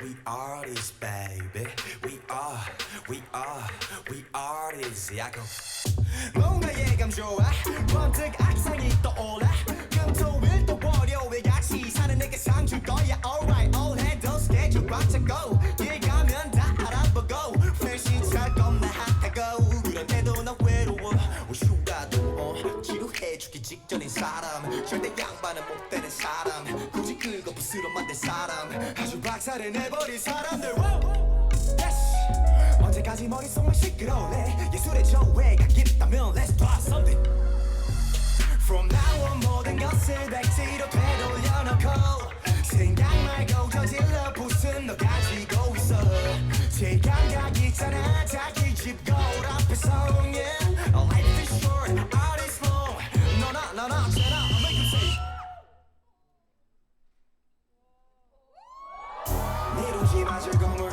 We are this baby. We are this ZICO. 뭔가 예감 좋아. 번뜩 악상이 떠올라. 금토일 또 월요일 같이 사는 내게 상 줄 거야. Alright, all handle 스케줄 꽉 차고 길 가면 다 알아보고 회신 찰 겁나 핫하고 그런데도 나 외로워. 휴가도 지루해 죽기 직전인 사람. 절대 양반은 못 되는 사람. 굳이 긁어 부스러 만든 사람. 아주 박살을 내버린 사람들. Yes. 언제까지 머릿속만 시끄러울래. 예술의 조회가 있다면 Let's try something. From now on 모든 것을 백지로 되돌려놓고 생각 말고 저질러 부순 너 가지고 있어. 제 감각 있잖아 자기 집 거울 앞에서 yeah. Life is short, art is long. 너나 쟤나 I'll make you say 미루지 마실 건물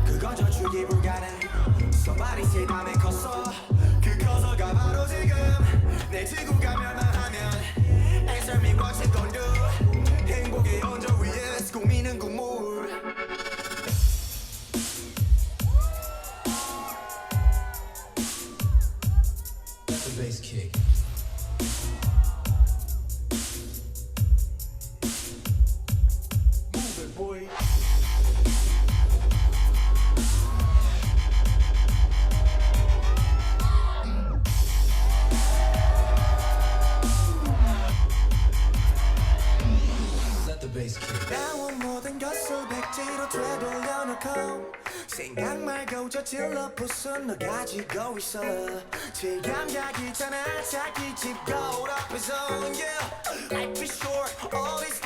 그건 저축이 불가능. Somebody say 담에 컸어 그 커서가 바로 지금 내 지구가 멸망하면 Answer me what you gon' do. 행복의 언저 위에 꾸미는 국물. Let the bass kick. Move it boy. 나온 모든 것을 백지로 되돌려놓고 생각 말고 저질러 부순 너 가지고 있어. 제 감각 있잖아 자기 집 거울 앞에서 yeah. Life is short, all is